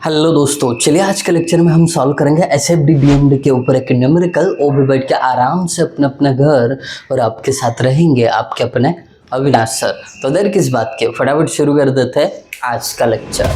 Hello दोस्तों, चलिए आज के लेक्चर में हम सॉल्व करेंगे एसएफडी बीएमडी के ऊपर एक न्यूमेरिकल। वो भी बैठ के आराम से अपने अपने घर और आपके साथ रहेंगे आपके अपने अविनाश सर। तो देर किस बात के, फटाफट शुरू कर देते हैं आज का लेक्चर।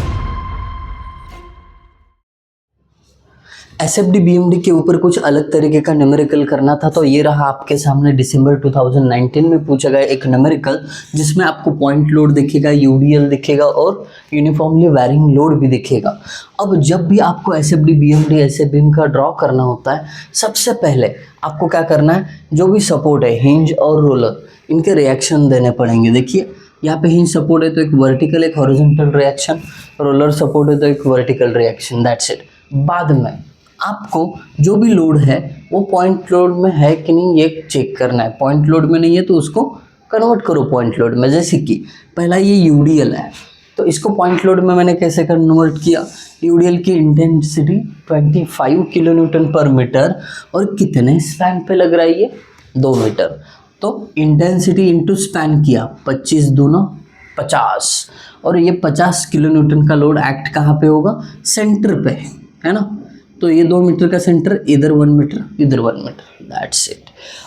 एसएफडी बीएमडी के ऊपर कुछ अलग तरीके का न्यूमेरिकल करना था, तो ये रहा आपके सामने दिसंबर 2019 में पूछा गया एक न्यूमेरिकल, जिसमें आपको पॉइंट लोड दिखेगा, यूडीएल दिखेगा और यूनिफॉर्मली वैरिंग लोड भी दिखेगा। अब जब भी आपको एसएफडी बीएमडी एसएबीएम का ड्रॉ करना होता है, सबसे पहले आपको क्या करना है, जो भी सपोर्ट है हिंज और रोलर, इनके रिएक्शन देने पड़ेंगे। देखिए यहाँ पे हिंज सपोर्ट है तो एक वर्टिकल एक हॉरिजॉन्टल रिएक्शन, रोलर सपोर्ट है तो एक वर्टिकल रिएक्शन, दैट्स इट। बाद में आपको जो भी लोड है वो पॉइंट लोड में है कि नहीं ये चेक करना है। पॉइंट लोड में नहीं है तो उसको कन्वर्ट करो पॉइंट लोड में। जैसे कि पहला ये यूडीएल है, तो इसको पॉइंट लोड में मैंने कैसे कन्वर्ट किया। यूडीएल की इंटेंसिटी 25 किलो न्यूटन पर मीटर और कितने स्पैन पे लग रहा है ये 2 मीटर। तो इंटेंसिटी इंटू स्पैन किया, 25 दूना 50, और ये 50 किलो न्यूटन का लोड एक्ट कहाँ पे होगा, सेंटर पे, है ना। तो ये 2 मीटर का सेंटर, इधर 1 मीटर इधर 1 मीटर, दैट्स इट।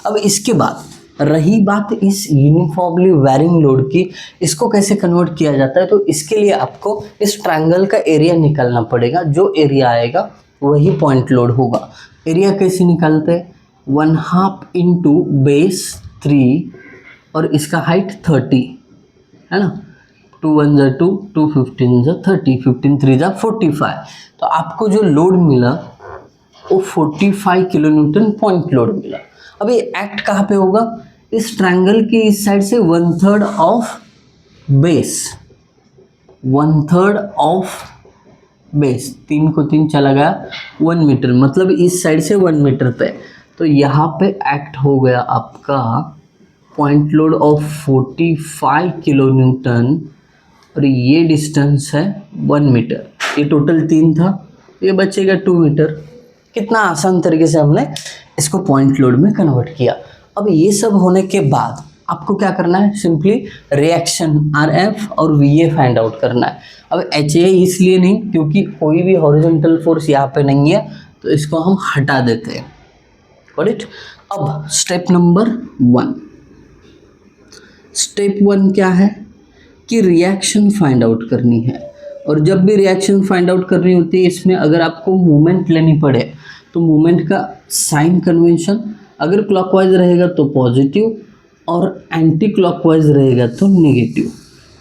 अब इसके बाद रही बात इस यूनिफॉर्मली वैरिंग लोड की, इसको कैसे कन्वर्ट किया जाता है। तो इसके लिए आपको इस ट्रायंगल का एरिया निकालना पड़ेगा। जो एरिया आएगा वही पॉइंट लोड होगा। एरिया कैसे निकालते हैं, 1/2 इंटू बेस 3 और इसका हाइट 30 है ना। 2 1 जा 2, 2 15 जा 30, 15 3 जा 45। तो आपको जो लोड मिला वो 45 किलो न्यूटन पॉइंट लोड मिला। अब ये एक्ट कहाँ पे होगा, इस ट्रायंगल की इस साइड से 1/3 ऑफ बेस, 1/3 ऑफ बेस, 3 को 3 चला गया 1 मीटर, मतलब इस साइड से 1 मीटर पे। तो यहाँ पे एक्ट हो गया आपका point load of 45 kilo Newton और ये डिस्टेंस है 1 मीटर। ये टोटल 3 था, ये बचेगा 2 मीटर। कितना आसान तरीके से हमने इसको पॉइंट लोड में कन्वर्ट किया। अब ये सब होने के बाद आपको क्या करना है, सिंपली रिएक्शन RF और VA फाइंड आउट करना है। अब HA इसलिए नहीं क्योंकि कोई भी हॉरिजॉन्टल फोर्स यहाँ पे नहीं है, तो इसको हम हटा देते हैं। Got it. अब स्टेप नंबर 1, स्टेप 1 क्या है कि रिएक्शन फाइंड आउट करनी है। और जब भी रिएक्शन फाइंड आउट करनी होती है, इसमें अगर आपको मूवमेंट लेनी पड़े तो मूवमेंट का साइन कन्वेंशन अगर क्लॉकवाइज रहेगा तो पॉजिटिव और एंटी क्लॉकवाइज रहेगा तो नेगेटिव।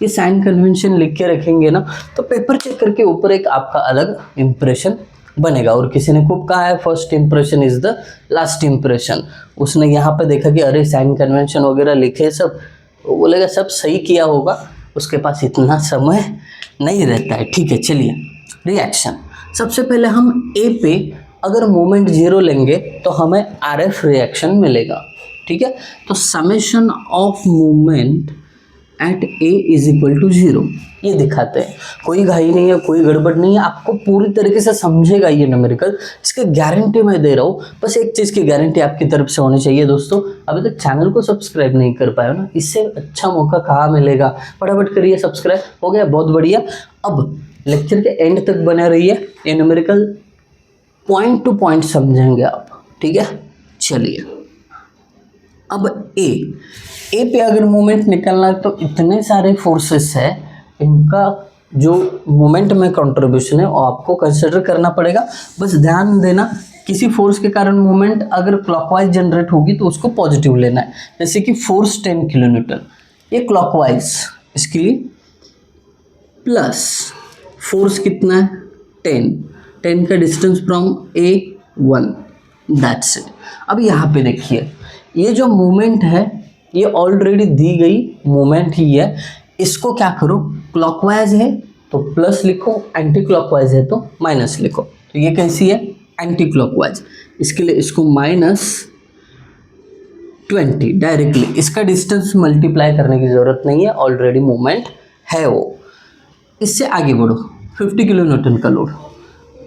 ये साइन कन्वेंशन लिख के रखेंगे ना, तो पेपर चेक करके ऊपर एक आपका अलग इंप्रेशन बनेगा। और किसी ने खूब कहा है first impression is the last impression. उसने यहाँ पे देखा कि अरे साइन कन्वेंशन वगैरह लिखे सब, वो बोलेगा सब सही किया होगा, उसके पास इतना समय नहीं रहता है। ठीक है, चलिए रिएक्शन। सबसे पहले हम ए पे अगर मोमेंट 0 लेंगे तो हमें RF रिएक्शन मिलेगा। ठीक है, तो summation of moment at A is equal to 0 ये दिखाते हैं। कोई घाई नहीं है, कोई गड़बड़ नहीं है, आपको पूरी तरीके से समझेगा ये न्यूमेरिकल। इसकी गारंटी मैं दे रहा हूँ। बस एक चीज़ की गारंटी आपकी तरफ से होनी चाहिए दोस्तों, अभी तक चैनल को सब्सक्राइब नहीं कर पाए हो ना, इससे अच्छा मौका कहाँ मिलेगा। फटाफट करिए सब्सक्राइब, हो गया, बहुत बढ़िया। अब लेक्चर के एंड तक बने रहिए, ये न्यूमेरिकल पॉइंट टू पॉइंट समझेंगे आप। ठीक है, चलिए अब ए पे अगर मोमेंट निकलना है तो इतने सारे फोर्सेस है, इनका जो मोमेंट में कंट्रीब्यूशन है वो आपको कंसिडर करना पड़ेगा। बस ध्यान देना, किसी फोर्स के कारण मोमेंट अगर क्लॉकवाइज जनरेट होगी तो उसको पॉजिटिव लेना है। जैसे कि फोर्स 10 किलो न्यूटन, ये क्लॉकवाइज, इसके लिए प्लस फोर्स कितना है 10 का distance from A 1, that's it. अब यहाँ पे देखिए ये जो मोमेंट है ये ऑलरेडी दी गई मोमेंट ही है। इसको क्या करो, क्लॉकवाइज है तो प्लस लिखो, एंटी क्लॉकवाइज है तो माइनस लिखो। तो ये कैसी है, एंटी क्लॉकवाइज, इसके लिए इसको -20 डायरेक्टली। इसका डिस्टेंस मल्टीप्लाई करने की ज़रूरत नहीं है, ऑलरेडी मोमेंट है वो। इससे आगे बढ़ो, 50 किलो न्यूटन का लोड,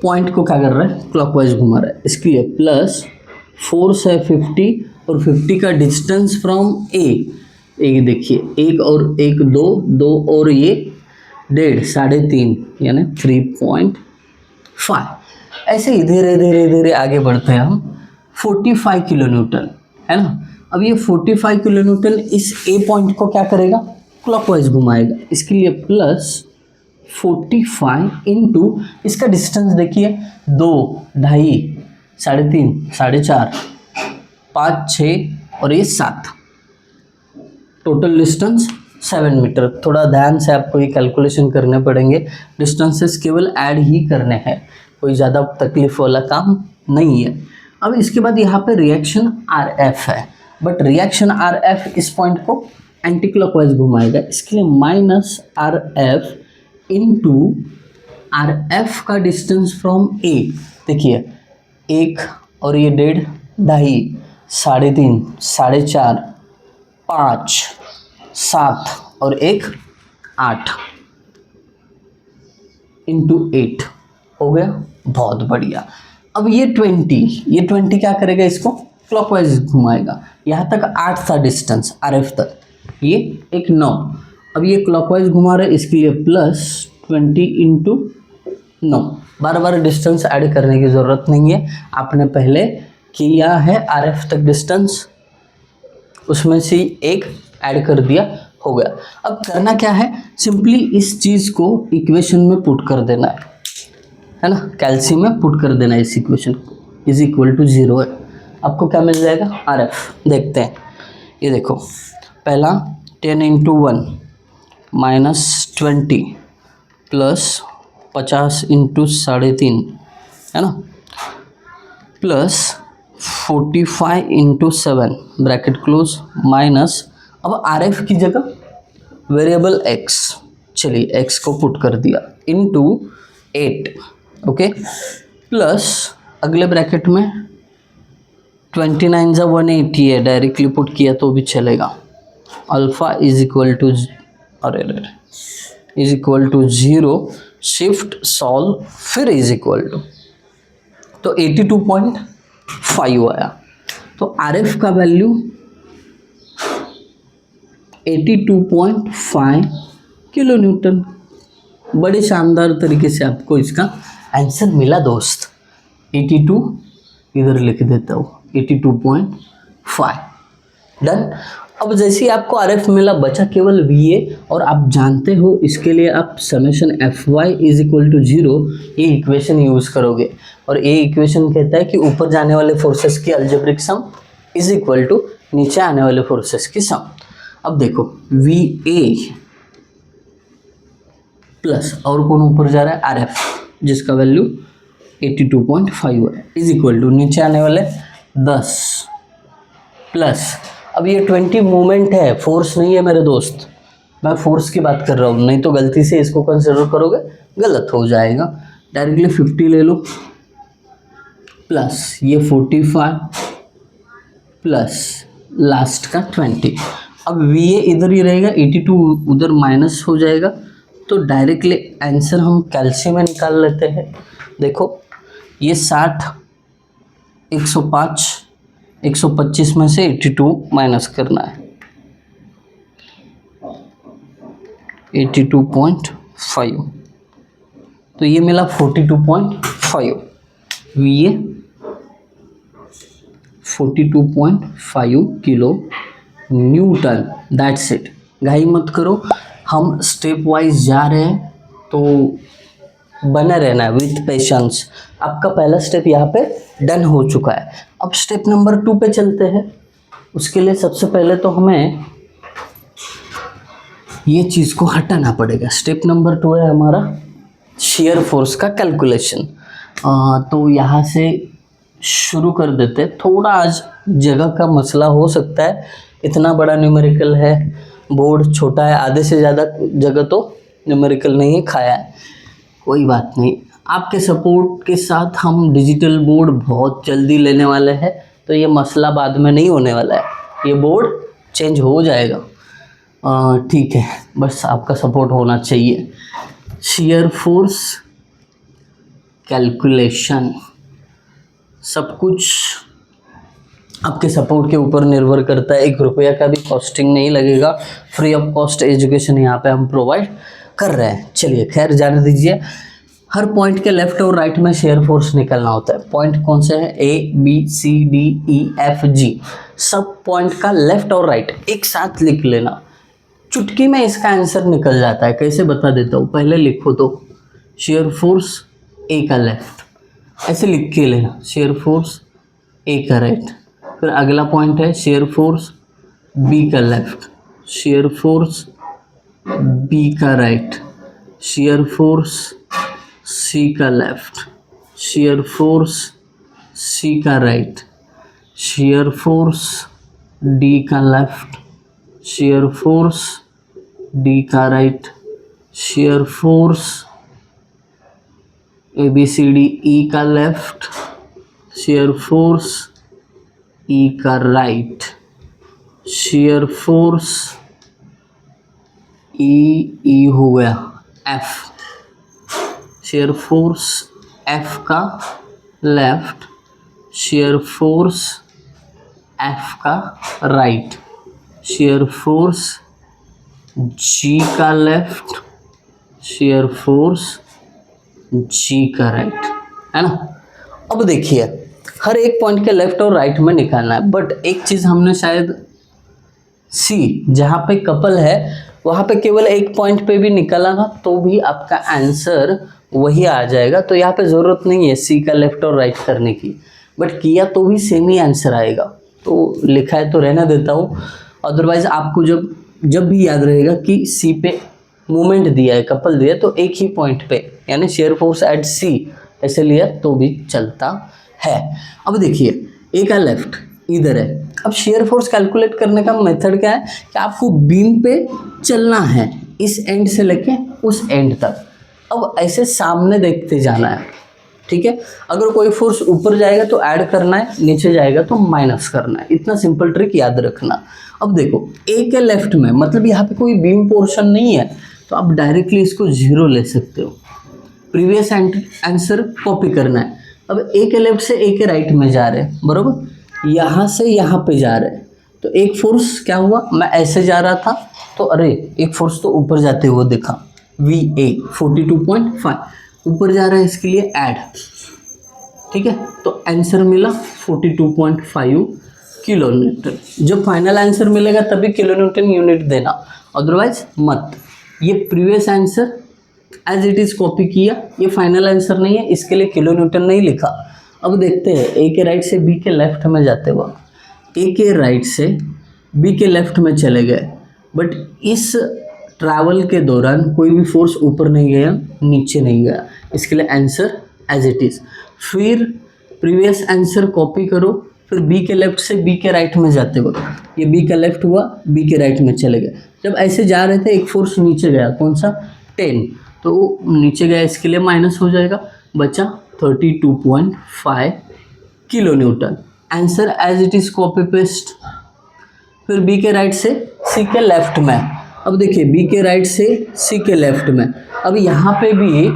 पॉइंट को क्या कर रहा है, क्लॉकवाइज घुमा रहा है। इसके लिए प्लस फोर्स है 50 और 50 का डिस्टेंस फ्रॉम A, एक देखिए 1 और 1 2 और ये 1.5 3.5 यानी 3.5 ऐसे ही धीरे धीरे धीरे आगे बढ़ते हैं हम 45 किलो न्यूटन, है ना। अब ये 45 किलो न्यूटन इस ए पॉइंट को क्या करेगा, क्लॉकवाइज घुमाएगा। इसके लिए प्लस 45 इंटू इसका डिस्टेंस देखिए 2, 2.5, 3.5, 4.5, 5, 6 और ये 7, टोटल डिस्टेंस 7 मीटर। थोड़ा ध्यान से आपको ये कैलकुलेशन करने पड़ेंगे, डिस्टेंसेस केवल ऐड ही करने हैं, कोई ज़्यादा तकलीफ वाला काम नहीं है। अब इसके बाद यहाँ पे रिएक्शन आर एफ है, बट रिएक्शन आर एफ इस पॉइंट को एंटी क्लॉकवाइज घुमाएगा। इसके लिए minus R F into are F का डिस्टेंस फ्रॉम ए, देखिए 1 और ये 1.5, 2.5, 3.5, 4.5, 5, 7 और 1, 8 इंटू 8 हो गया, बहुत बढ़िया। अब ये 20 क्या करेगा, इसको क्लॉकवाइज घुमाएगा। यहाँ तक 8 था डिस्टेंस आर एफ तक, ये एक 9। अब ये क्लॉकवाइज घुमा रहा है, इसके लिए प्लस 20 इंटू 9। बार बार डिस्टेंस ऐड करने की ज़रूरत नहीं है, आपने पहले किया है आर एफ तक डिस्टेंस, उसमें से एक ऐड कर दिया, हो गया। अब करना क्या है, सिंपली इस चीज़ को इक्वेशन में पुट कर देना है ना, कैल्शियम में पुट कर देना है इस इक्वेशन को, इज इक्वल टू 0 है। आपको क्या मिल जाएगा, आर एफ। देखते हैं, ये देखो पहला 10 इंटू 1 माइनस 20 प्लस 50 इंटू 3.5 है ना, plus 45 into 7 bracket close minus, अब आर एफ की जगह वेरिएबल एक्स, चलिए एक्स को पुट कर दिया, इंटू 8, ओके, प्लस अगले ब्रैकेट में 29 जा 180 है, डायरेक्टली पुट किया तो भी चलेगा। Alpha is equal to is equal to 0, shift solve, फिर इज इक्वल टू, तो 82.5 आया। तो आर एफ का वैल्यू 82.5 किलो न्यूटन। बड़े शानदार तरीके से आपको इसका आंसर मिला दोस्त। 82 इधर लिख देता हूँ, 82.5 डन। अब जैसे ही आपको आर एफ मिला, बचा केवल वी ए, और आप जानते हो इसके लिए आप summation F Y is equal to 0 ये इक्वेशन यूज़ करोगे, और ये इक्वेशन कहता है कि ऊपर जाने वाले फोर्सेस की algebraic sum is equal to नीचे आने वाले फोर्सेस की सम। अब देखो वी ए प्लस और कौन ऊपर जा रहा है, आर एफ, जिसका वैल्यू 82.5 है, इज इक्वल टू नीचे आने वाले 10 प्लस, अब ये 20 मूवमेंट है, फोर्स नहीं है मेरे दोस्त, मैं फोर्स की बात कर रहा हूँ, नहीं तो गलती से इसको कंसिडर करोगे गलत हो जाएगा। डायरेक्टली 50 ले लो, प्लस ये 45 प्लस लास्ट का 20। अब वी ए इधर ही रहेगा, 82 उधर माइनस हो जाएगा, तो डायरेक्टली आंसर हम कैल्शियम में निकाल लेते हैं। देखो ये 60, 105, 125 में से 82 माइनस करना है, 82.5, तो ये मिला 42.5, ये 42.5 किलो न्यूटन। दैट्स इट, घाई मत करो, हम स्टेप वाइज जा रहे हैं, तो बने रहना है विथ पेशेंस। आपका पहला स्टेप यहाँ पे डन हो चुका है। अब स्टेप नंबर 2 पे चलते हैं। उसके लिए सबसे पहले तो हमें ये चीज़ को हटाना पड़ेगा। स्टेप नंबर 2 है हमारा शेयर फोर्स का कैलकुलेशन। तो यहाँ से शुरू कर देते हैं। थोड़ा आज जगह का मसला हो सकता है, इतना बड़ा न्यूमेरिकल है, बोर्ड छोटा है, आधे से ज़्यादा जगह तो न्यूमेरिकल नहीं खाया है, कोई बात नहीं। आपके सपोर्ट के साथ हम डिजिटल बोर्ड बहुत जल्दी लेने वाले हैं, तो ये मसला बाद में नहीं होने वाला है, ये बोर्ड चेंज हो जाएगा। ठीक है, बस आपका सपोर्ट होना चाहिए। शेयर फोर्स कैलकुलेशन, सब कुछ आपके सपोर्ट के ऊपर निर्भर करता है। 1 रुपया का भी कॉस्टिंग नहीं लगेगा, फ्री ऑफ कॉस्ट एजुकेशन यहाँ पे हम प्रोवाइड कर रहे हैं। चलिए खैर जाने दीजिए। हर पॉइंट के लेफ्ट और राइट में शेयर फोर्स निकलना होता है। पॉइंट कौन से हैं? A B C D E F G, सब पॉइंट का लेफ्ट और राइट एक साथ लिख लेना, चुटकी में इसका आंसर निकल जाता है। कैसे बता देता हूँ, पहले लिखो तो शेयर फोर्स ए का लेफ्ट, ऐसे लिख के लेना, शेयर फोर्स ए का राइट। फिर अगला पॉइंट है शेयर फोर्स बी का लेफ्ट, शेयर फोर्स बी का राइट, शेयर फोर्स सी का लेफ्ट, शेयर फोर्स सी का राइट, शेयर फोर्स डी का लेफ्ट, शेयर फोर्स डी का right, shear force A B C D E का left, shear force ई का right, shear force ई हो गया F, shear force F का left, shear force F का right, shear force जी का left, shear force जी का right, है ना। अब देखिए हर एक पॉइंट के लेफ्ट और राइट में निकालना है, बट एक चीज़ हमने शायद सी जहाँ पे कपल है वहाँ पे केवल एक पॉइंट पे भी निकाला ना तो भी आपका आंसर वही आ जाएगा। तो यहाँ पे ज़रूरत नहीं है सी का लेफ्ट और राइट करने की, बट किया तो भी सेम ही आंसर आएगा। तो लिखा है तो रहना देता हूँ, अदरवाइज आपको जब भी याद रहेगा कि सी पे मूवमेंट दिया है, कपल दिया है, तो एक ही पॉइंट पे यानी शेयर फोर्स एट सी ऐसे लिया तो भी चलता है। अब देखिए ए का लेफ्ट इधर है। अब शेयर फोर्स कैलकुलेट करने का मेथड क्या है कि आपको बीम पे चलना है इस एंड से लेके उस एंड तक। अब ऐसे सामने देखते जाना है, ठीक है। अगर कोई फोर्स ऊपर जाएगा तो ऐड करना है, नीचे जाएगा तो माइनस करना है। इतना सिंपल ट्रिक याद रखना। अब देखो ए के लेफ्ट में मतलब यहाँ पे कोई बीम पोर्शन नहीं है तो आप डायरेक्टली इसको 0 ले सकते हो। प्रीवियस आंसर कॉपी करना है। अब ए के लेफ्ट से ए के राइट में जा रहे हैं, बरोबर, यहाँ से यहाँ पे जा रहे हैं तो एक फोर्स क्या हुआ, मैं ऐसे जा रहा था तो अरे एक फोर्स तो ऊपर जाते हुए दिखा, वी ए 42.5 ऊपर जा रहा है, इसके लिए ऐड, ठीक है। तो आंसर मिला 42.5 किलो न्यूटन। जब फाइनल आंसर मिलेगा तभी किलो न्यूटन यूनिट देना, अदरवाइज मत। ये previous answer as it is copy किया, ये फाइनल आंसर नहीं है, इसके लिए किलो न्यूटन नहीं लिखा। अब देखते हैं ए के राइट से बी के लेफ्ट में जाते वक्त, ए के राइट से बी के लेफ्ट में चले गए, बट इस ट्रैवल के दौरान कोई भी फोर्स ऊपर नहीं गया नीचे नहीं गया, इसके लिए आंसर एज इट इज़। फिर प्रीवियस आंसर कॉपी करो, फिर बी के लेफ्ट से बी के राइट में जाते वक्त ये बी का लेफ्ट हुआ, बी के राइट में चले गए। जब ऐसे जा रहे थे एक फोर्स नीचे गया, कौन सा, 10, तो नीचे गया, इसके लिए माइनस हो जाएगा, बचा 32.5 kilo newton. Answer as it is copy paste. फिर बी के राइट से सी के लेफ्ट में, अब देखिए बी के राइट से सी के लेफ्ट में, अब यहाँ पे भी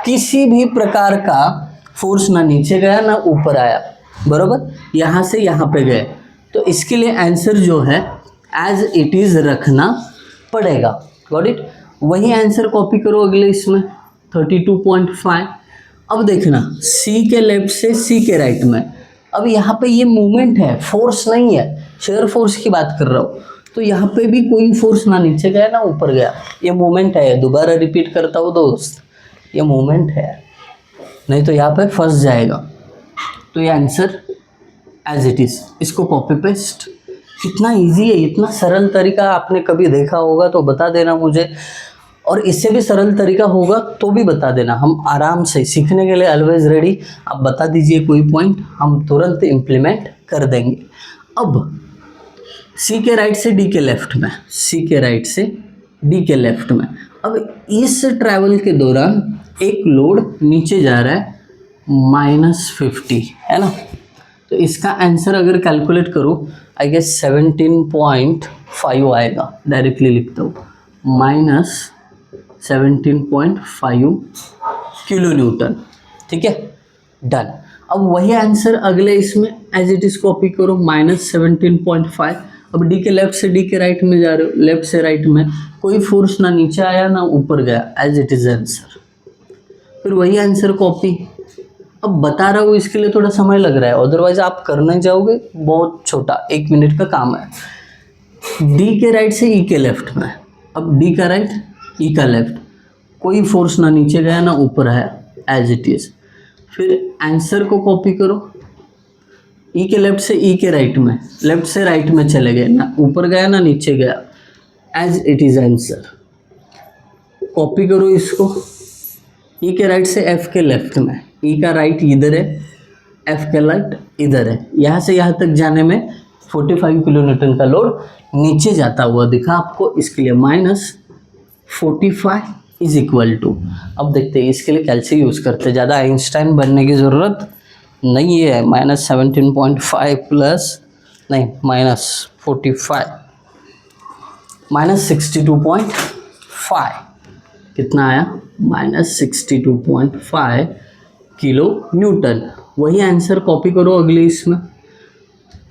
किसी भी प्रकार का फोर्स ना नीचे गया ना ऊपर आया, बराबर, यहाँ से यहाँ पे गए, तो इसके लिए आंसर जो है एज इट इज़ रखना पड़ेगा। Got it. वही आंसर कॉपी करो अगले इसमें 32.5। अब देखना सी के लेफ्ट से सी के राइट में, अब यहाँ पे ये मूवमेंट है, फोर्स नहीं है, शेयर फोर्स की बात कर रहा हूँ, तो यहाँ पे भी कोई फोर्स ना नीचे गया ना ऊपर गया, ये मूवमेंट है। दोबारा रिपीट करता हूँ दोस्त, ये मूवमेंट है, नहीं तो यहाँ पे फंस जाएगा। तो ये आंसर एज इट इज़, इसको कॉपी पेस्ट। कितना इजी है, इतना सरल तरीका आपने कभी देखा होगा तो बता देना मुझे, और इससे भी सरल तरीका होगा तो भी बता देना। हम आराम से सीखने के लिए ऑलवेज रेडी। आप बता दीजिए कोई पॉइंट, हम तुरंत इम्प्लीमेंट कर देंगे। अब सी के राइट से डी के लेफ्ट में, सी के राइट से डी के लेफ्ट में, अब इस ट्रैवल के दौरान एक लोड नीचे जा रहा है -50, है ना। तो इसका आंसर अगर कैलकुलेट करो आई गेस 17.5 आएगा। डायरेक्टली लिखता हूँ -17.5 किलो न्यूटन, ठीक है, डन। अब वही आंसर अगले इसमें एज इट इज़ कॉपी करो -17.5। अब डी के लेफ्ट से डी के राइट में जा रहे हो, लेफ्ट से राइट में, कोई फोर्स ना नीचे आया ना ऊपर गया, एज इट इज़ आंसर। फिर वही आंसर कॉपी। अब बता रहा हूँ इसके लिए थोड़ा समय लग रहा है, अदरवाइज आप करने जाओगे बहुत छोटा 1 मिनट का काम है। डी के राइट से ई के लेफ्ट में, अब डी का राइट ई का लेफ्ट, कोई फोर्स ना नीचे गया ना ऊपर है, एज इट इज। फिर आंसर को कॉपी करो, ई के लेफ्ट से ई के राइट में, लेफ्ट से राइट में चले गए, ना ऊपर गया ना नीचे गया, as it is answer. Copy करो इसको, ई के राइट से एफ के लेफ्ट में, ई का राइट इधर है, एफ का राइट इधर है, यहाँ से यहाँ तक जाने में 45 किलो न्यूटन का लोड नीचे जाता हुआ दिखा आपको, इसके लिए -45 इज इक्वल टू। अब देखते हैं इसके लिए कैलसी यूज़ करते हैं, ज़्यादा आइंस्टाइन बनने की ज़रूरत नहीं है। -17.5 प्लस नहीं -45 -62.5 कितना आया, -62.5 किलो न्यूटन। वही आंसर कॉपी करो अगले इसमें,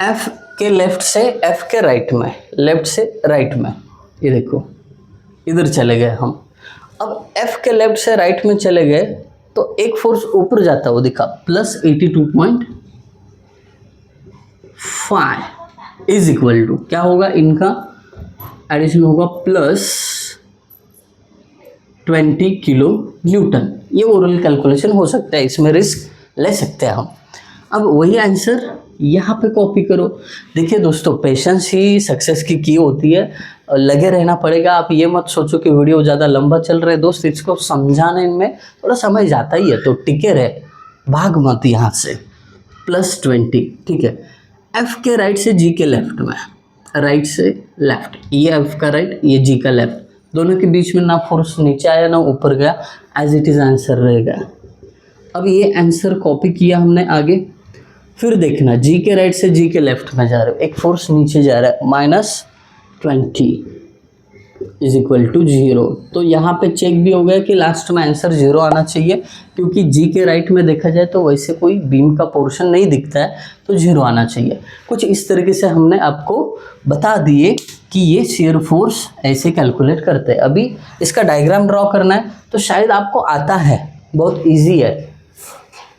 एफ के लेफ्ट से एफ के राइट में, लेफ्ट से राइट में, ये देखो इधर चले गए हम। अब एफ के लेफ्ट से राइट में चले गए तो एक फोर्स ऊपर जाता हुआ दिखा, +82.5 इज इक्वल टू क्या होगा, इनका एडिशन होगा +20 किलो न्यूटन। ये ओरल कैलकुलेशन हो सकता है, इसमें रिस्क ले सकते हैं हम। अब वही आंसर यहाँ पे कॉपी करो। देखिए दोस्तों, पेशेंस ही सक्सेस की होती है, लगे रहना पड़ेगा। आप ये मत सोचो कि वीडियो ज़्यादा लंबा चल रहा है दोस्त, इसको समझाने में थोड़ा समय जाता ही है, तो टिके रहे, भाग मत यहाँ से। +20, ठीक है। एफ के राइट से जी के लेफ्ट में, राइट से लेफ्ट, ये एफ का राइट, ये जी का लेफ्ट, दोनों के बीच में ना फोर्स नीचे आया ना ऊपर गया, एज इट इज़ आंसर रहेगा। अब ये आंसर कॉपी किया हमने आगे। फिर देखना, जी के राइट से जी के लेफ्ट में जा रहे हो, एक फोर्स नीचे जा रहा है, -20 इज इक्वल टू 0। तो यहाँ पे चेक भी हो गया कि लास्ट में आंसर 0 आना चाहिए, क्योंकि जी के राइट में देखा जाए तो वैसे कोई बीम का पोर्शन नहीं दिखता है, तो 0 आना चाहिए। कुछ इस तरीके से हमने आपको बता दिए कि ये शियर फोर्स ऐसे कैलकुलेट करते हैं। अभी इसका डायग्राम ड्रॉ करना है तो शायद आपको आता है, बहुत ईजी है।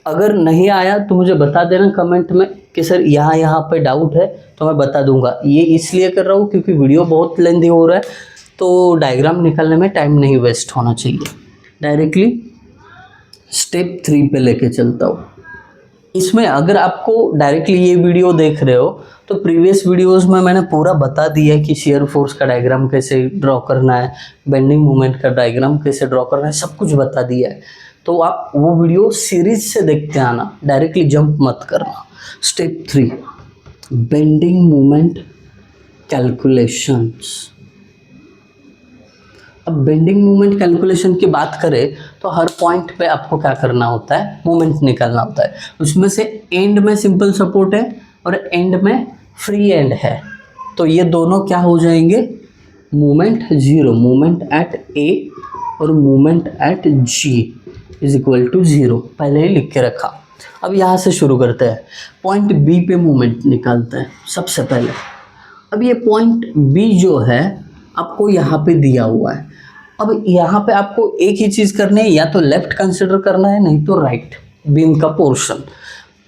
अगर नहीं आया तो मुझे बता देना कमेंट में कि सर यहाँ पे डाउट है, तो मैं बता दूंगा। ये इसलिए कर रहा हूँ क्योंकि वीडियो बहुत लेंथी हो रहा है, तो डायग्राम निकालने में टाइम नहीं वेस्ट होना चाहिए। डायरेक्टली स्टेप 3 पे लेके चलता हूँ। इसमें अगर आपको डायरेक्टली ये वीडियो देख रहे हो तो प्रीवियस वीडियोस में मैंने पूरा बता दिया है कि शियर फोर्स का डायग्राम कैसे ड्रॉ करना है, बेंडिंग मोमेंट का डायग्राम कैसे ड्रॉ करना है, सब कुछ बता दिया है। तो आप वो वीडियो सीरीज से देखते आना, डायरेक्टली जंप मत करना। Step 3, bending moment calculations. अब बेंडिंग मोमेंट कैलकुलेशन की बात करें तो हर पॉइंट पे आपको क्या करना होता है, मोमेंट निकालना होता है। उसमें से एंड में सिंपल सपोर्ट है और एंड में फ्री एंड है, तो ये दोनों क्या हो जाएंगे, मोमेंट 0, मोमेंट एट ए और moment at G is equal to 0, पहले ही लिख के रखा। अब यहाँ से शुरू करते हैं, पॉइंट बी पे मोमेंट निकालते हैं सबसे पहले। अब ये पॉइंट बी जो है आपको यहाँ पे दिया हुआ है। अब यहाँ पे आपको एक ही चीज़ करनी है, या तो लेफ्ट कंसिडर करना है, नहीं तो राइट बीम का पोर्शन।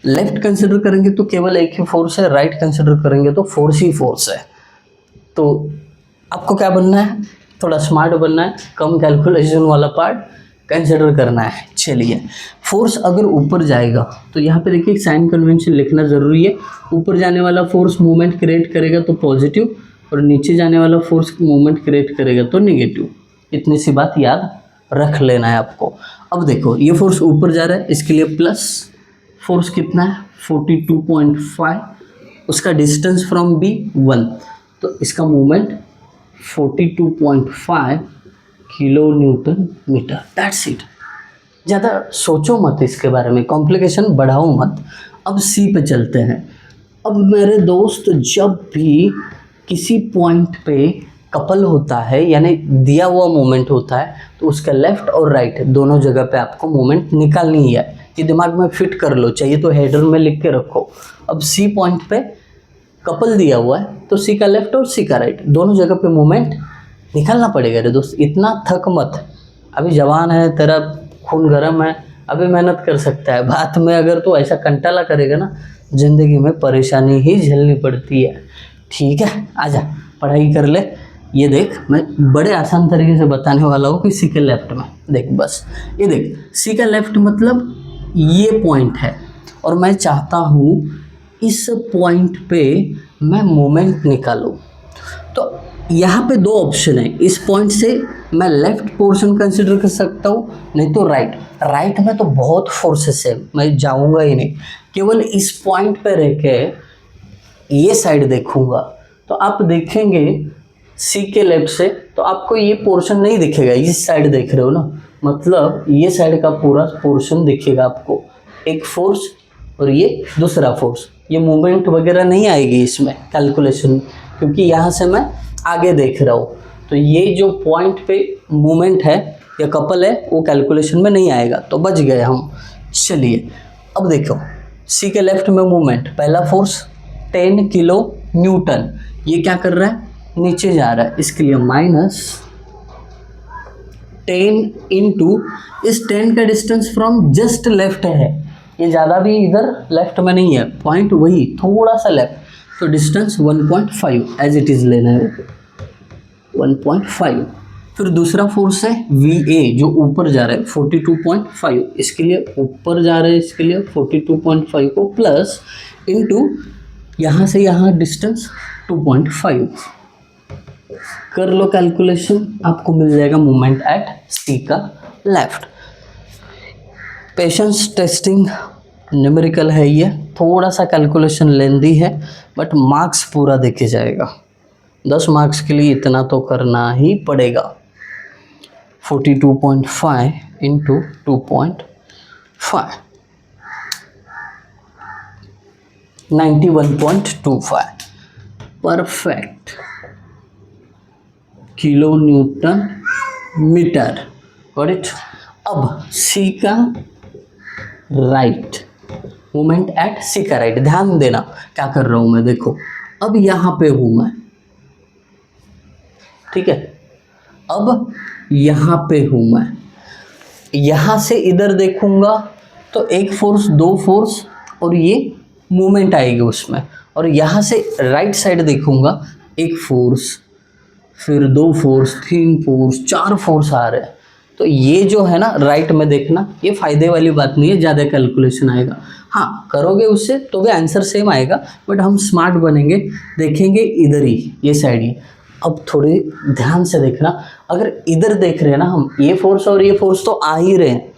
लेफ्ट कंसिडर करेंगे तो केवल एक ही फोर्स है, राइट कंसिडर करेंगे तो फोर्स ही फोर्स है। तो आपको क्या बनना है, थोड़ा स्मार्ट बनना है, कम कैलकुलेशन वाला पार्ट कंसिडर करना है। चलिए, फोर्स अगर ऊपर जाएगा तो यहाँ पे देखिए साइन कन्वेंशन लिखना ज़रूरी है। ऊपर जाने वाला फोर्स मूवमेंट क्रिएट करेगा तो पॉजिटिव, और नीचे जाने वाला फोर्स मूवमेंट क्रिएट करेगा तो नेगेटिव। इतनी सी बात याद रख लेना है आपको। अब देखो, ये फोर्स ऊपर जा रहा है, इसके लिए प्लस फोर्स कितना है, 42.5, उसका डिस्टेंस फ्रॉम बी 1, तो इसका movement 42.5 kilo newton metre. That's it. ज़्यादा सोचो मत इसके बारे में, कॉम्प्लिकेशन बढ़ाओ मत। अब सी पे चलते हैं। अब मेरे दोस्त, जब भी किसी पॉइंट पे कपल होता है, यानी दिया हुआ मोमेंट होता है, तो उसका लेफ़्ट और राइट दोनों जगह पे आपको मोमेंट निकालनी ही है। ये दिमाग में फिट कर लो, चाहिए तो हेडर में लिख के रखो। अब सी पॉइंट पे कपल दिया हुआ है, तो सी का लेफ्ट और सी का राइट दोनों जगह पे मोमेंट निकालना पड़ेगा रे दोस्त। इतना थक मत, अभी जवान है, तेरा खून गर्म है, अभी मेहनत कर सकता है, बाद में अगर तो ऐसा कंटाला करेगा ना, ज़िंदगी में परेशानी ही झेलनी पड़ती है। ठीक है, आजा पढ़ाई कर ले। ये देख, मैं बड़े आसान तरीके से बताने वाला हूँ कि सी के लेफ्ट में देख, बस ये देख, सी का लेफ्ट मतलब ये पॉइंट है, और मैं चाहता हूँ इस पॉइंट पे मैं मोमेंट निकालूं। तो यहाँ पे दो ऑप्शन है, इस पॉइंट से मैं लेफ्ट पोर्शन कंसिडर कर सकता हूँ, नहीं तो राइट। राइट में तो बहुत फोर्सेस है, मैं जाऊँगा ही नहीं, केवल इस पॉइंट पे रह के ये साइड देखूँगा। तो आप देखेंगे सी के लेफ्ट से तो आपको ये पोर्शन नहीं दिखेगा, इस साइड देख रहे हो ना, मतलब ये साइड का पूरा पोर्शन दिखेगा आपको, एक फोर्स और ये दूसरा फोर्स। ये मूवमेंट वगैरह नहीं आएगी इसमें कैलकुलेशन, क्योंकि यहाँ से मैं आगे देख रहा हूँ। तो ये जो पॉइंट पे मूवमेंट है या कपल है वो कैलकुलेशन में नहीं आएगा, तो बच गए हम। चलिए अब देखो, सी के लेफ्ट में मूवमेंट, पहला फोर्स 10 किलो न्यूटन, ये क्या कर रहा है, नीचे जा रहा है, इसके लिए -10 इंटू इस 10 का डिस्टेंस फ्रॉम जस्ट लेफ्ट है, ये ज़्यादा भी इधर लेफ्ट में नहीं है, पॉइंट वही थोड़ा सा लेफ्ट, तो डिस्टेंस 1.5 एज इट इज़ लेना है, 1.5। फिर दूसरा फोर्स है VA जो ऊपर जा रहा है 42.5, इसके लिए ऊपर जा रहा है, इसके लिए 42.5 को प्लस इंटू यहाँ से यहाँ डिस्टेंस 2.5, कर लो कैलकुलेशन, आपको मिल जाएगा मोमेंट एट सी का लेफ्ट। पेशेंस टेस्टिंग न्यूमेरिकल है ये, थोड़ा सा कैलकुलेशन लेंदी है, बट मार्क्स पूरा देखे जाएगा। 10 मार्क्स के लिए इतना तो करना ही पड़ेगा। 42.5 into 2.5, 91.25 perfect kilo newton metre. Got it. अब सी का राइट, मोमेंट एट सी का राइट, ध्यान देना क्या कर रहा हूं मैं, देखो अब यहां पे हूं मैं, ठीक है, अब यहां पे हूं मैं, यहां से इधर देखूंगा तो एक फोर्स, दो फोर्स और ये मूवमेंट आएगी उसमें, और यहां से राइट साइड देखूंगा, एक फोर्स, फिर दो फोर्स, 3 फोर्स, 4 फोर्स आ रहे हैं। तो ये जो है ना राइट में देखना, ये फायदे वाली बात नहीं है, ज़्यादा कैलकुलेशन आएगा। हाँ करोगे उससे तो भी आंसर सेम आएगा, बट हम स्मार्ट बनेंगे, देखेंगे इधर ही, ये साइड ही। अब थोड़ी ध्यान से देखना, अगर इधर देख रहे हैं ना हम, ये फोर्स और ये फोर्स तो आ ही रहे हैं,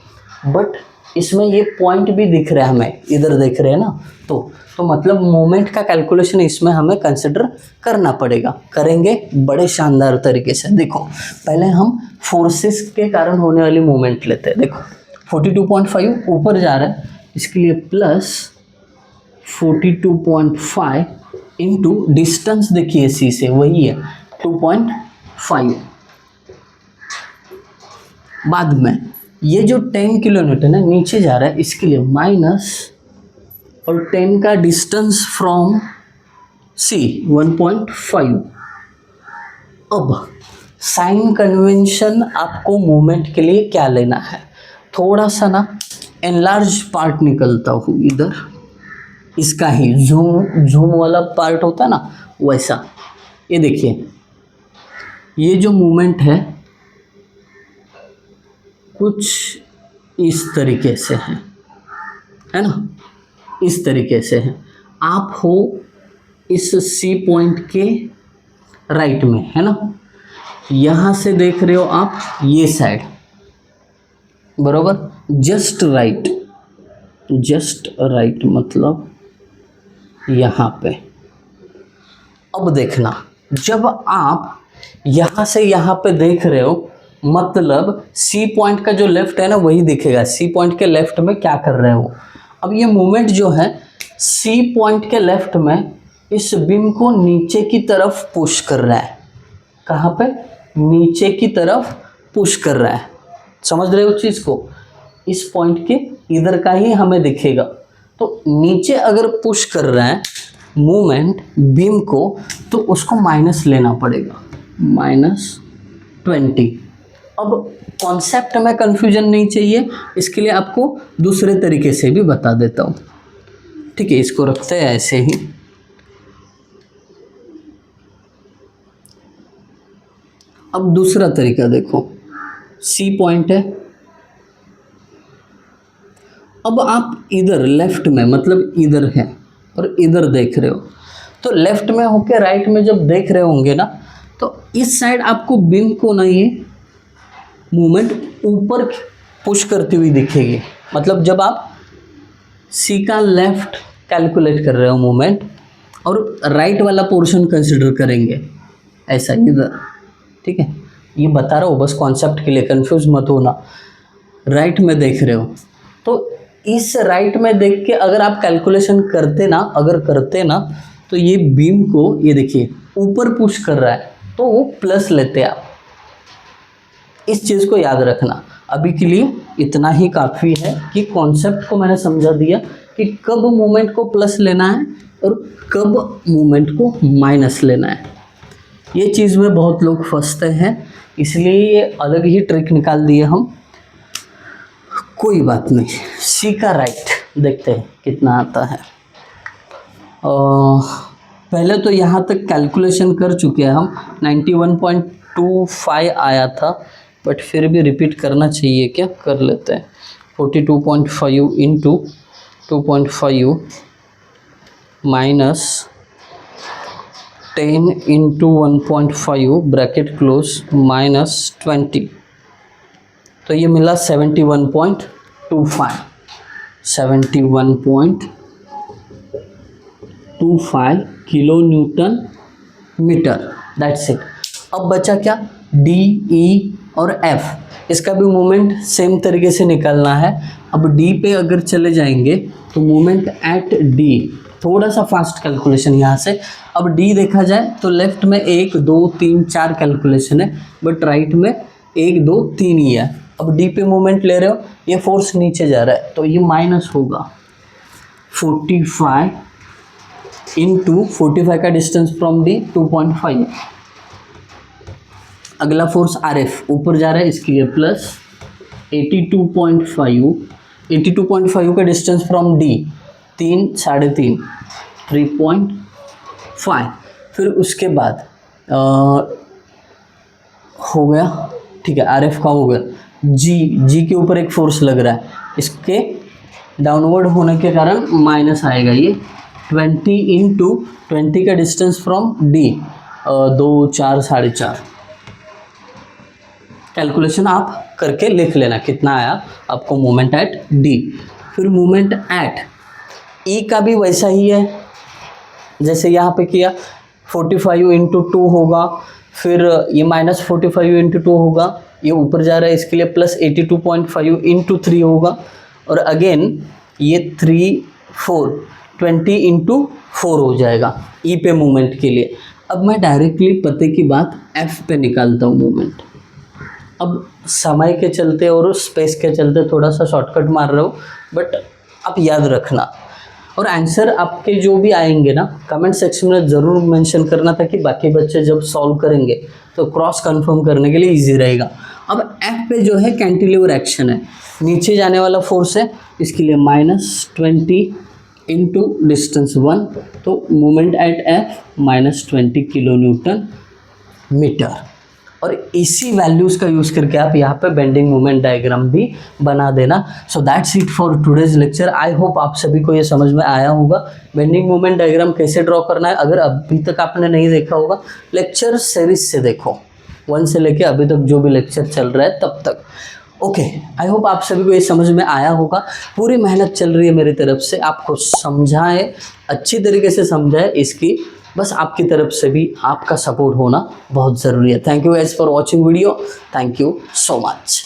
बट इसमें ये पॉइंट भी दिख रहा है हमें, इधर देख रहे हैं ना, तो मतलब मोमेंट का कैलकुलेशन इसमें हमें कंसिडर करना पड़ेगा, करेंगे बड़े शानदार तरीके से। देखो पहले हम फोर्सेस के कारण होने वाली मोमेंट लेते हैं। देखो 42.5 ऊपर जा रहा है, इसके लिए प्लस 42.5 इंटू डिस्टेंस देखिए सी से वही है 2.5। बाद में ये जो 10 किलो न्यूटन है नीचे जा रहा है, इसके लिए माइनस, और 10 का डिस्टेंस फ्रॉम सी 1.5। अब साइन कन्वेंशन आपको मूवमेंट के लिए क्या लेना है, थोड़ा सा ना एनलार्ज पार्ट निकलता हूँ इधर, इसका ही झूम वाला पार्ट होता है ना वैसा। ये देखिए ये जो मूवमेंट है कुछ इस तरीके से है ना, इस तरीके से है। आप हो इस सी पॉइंट के राइट में है ना, यहाँ से देख रहे हो आप ये साइड, बरोबर, जस्ट राइट, जस्ट राइट मतलब यहाँ पे। अब देखना, जब आप यहाँ से यहाँ पे देख रहे हो, मतलब सी पॉइंट का जो लेफ्ट है ना वही दिखेगा, सी पॉइंट के लेफ्ट में क्या कर रहे हो। अब ये मूवमेंट जो है सी पॉइंट के लेफ्ट में इस बीम को नीचे की तरफ पुश कर रहा है, कहाँ पे, नीचे की तरफ पुश कर रहा है, समझ रहे हो चीज़ को, इस पॉइंट के इधर का ही हमें दिखेगा। तो नीचे अगर पुश कर रहा है मूवमेंट बीम को, तो उसको माइनस लेना पड़ेगा, -20, अब कॉन्सेप्ट में कंफ्यूजन नहीं चाहिए, इसके लिए आपको दूसरे तरीके से भी बता देता हूँ। ठीक है, इसको रखते हैं ऐसे ही। अब दूसरा तरीका देखो, सी पॉइंट है, अब आप इधर लेफ्ट में, मतलब इधर है और इधर देख रहे हो, तो लेफ्ट में होके राइट में जब देख रहे होंगे ना, तो इस साइड आपको बीम को ना ये मूवमेंट ऊपर पुश करती हुई दिखेगी। मतलब जब आप सी का लेफ्ट कैलकुलेट कर रहे हो मूवमेंट और राइट वाला पोर्शन कंसिडर करेंगे, ऐसा इधर। ठीक है, ये बता रहा हूँ बस कॉन्सेप्ट के लिए, कंफ्यूज मत होना। राइट में देख रहे हो तो इस राइट में देख के अगर आप कैलकुलेशन करते ना, तो ये बीम को ये देखिए ऊपर पुश कर रहा है, तो वो प्लस लेते हैं आप। इस चीज़ को याद रखना। अभी के लिए इतना ही काफ़ी है कि कॉन्सेप्ट को मैंने समझा दिया कि कब मूवमेंट को प्लस लेना है और कब मूवमेंट को माइनस लेना है। ये चीज़ में बहुत लोग फंसते हैं, इसलिए ये अलग ही ट्रिक निकाल दिए हम। कोई बात नहीं, सी का राइट देखते हैं कितना आता है। पहले तो यहाँ तक कैलकुलेशन कर चुके हैं हम, 91.25 आया था, बट फिर भी रिपीट करना चाहिए क्या, कर लेते हैं। 42.5 into 2.5 minus 10 into 1.5 bracket close minus 20, तो ये मिला 71.25 kilo newton metre. That's it. अब बचा क्या, डी, ई और एफ। इसका भी मूवमेंट सेम तरीके से निकालना है। अब डी पे अगर चले जाएंगे तो मूवमेंट एट डी, थोड़ा सा फास्ट कैलकुलेशन यहाँ से। अब डी देखा जाए तो लेफ्ट में 1 2 3 4 कैलकुलेशन है, बट राइट में 1 2 3 ही है। अब डी पे मूवमेंट ले रहे हो, ये फोर्स नीचे जा रहा है, तो ये माइनस होगा 45 इंटू 45 का डिस्टेंस फ्रॉम डी 2.5। अगला फोर्स आर एफ ऊपर जा रहा है, इसके लिए प्लस 82.5 का डिस्टेंस फ्रॉम डी 3 3.5 3.5। फिर उसके बाद हो गया, ठीक है, आर एफ का हो गया। जी के ऊपर एक फोर्स लग रहा है, इसके डाउनवर्ड होने के कारण माइनस आएगा ये 20 इंटू 20 का डिस्टेंस फ्रॉम डी 2 4 4.5। कैलकुलेशन आप करके लिख लेना कितना आया आपको मूवमेंट एट डी। फिर मूवमेंट एट ई का भी वैसा ही है जैसे यहाँ पे किया, 45 इंटू 2 होगा, फिर ये माइनस 45 इंटू 2 होगा, ये ऊपर जा रहा है, इसके लिए प्लस 82.5 इंटू 3 होगा, और अगेन ये 20 इंटू 4 हो जाएगा ई पे मूवमेंट के लिए। अब मैं डायरेक्टली पते की बात एफ पे निकालता हूँ मूवमेंट। अब समय के चलते और स्पेस के चलते थोड़ा सा शॉर्टकट मार रहा हूँ, बट आप याद रखना। और आंसर आपके जो भी आएंगे ना, कमेंट सेक्शन में ज़रूर मेंशन करना, ताकि बाकी बच्चे जब सॉल्व करेंगे तो क्रॉस कंफर्म करने के लिए इजी रहेगा। अब एफ पे जो है कैंटिलीवर एक्शन है, नीचे जाने वाला फोर्स है, इसके लिए -20 इंटू डिस्टेंस 1, तो movement at F -20 kilo newton metre. और इसी वैल्यूज़ का यूज़ करके आप यहाँ पे बेंडिंग मोमेंट डायग्राम भी बना देना। So that's it for today's lecture. I hope आप सभी को ये समझ में आया होगा बेंडिंग मोमेंट डायग्राम कैसे ड्रॉ करना है। अगर अभी तक आपने नहीं देखा होगा, लेक्चर सीरीज से देखो, 1 से लेके अभी तक जो भी लेक्चर चल रहा है तब तक। ओके, आई होप आप सभी को ये समझ में आया होगा। पूरी मेहनत चल रही है मेरी तरफ से, आपको समझाए, अच्छी तरीके से समझाए, इसकी बस आपकी तरफ से भी आपका सपोर्ट होना बहुत ज़रूरी है। Thank you guys for watching video. Thank you so much.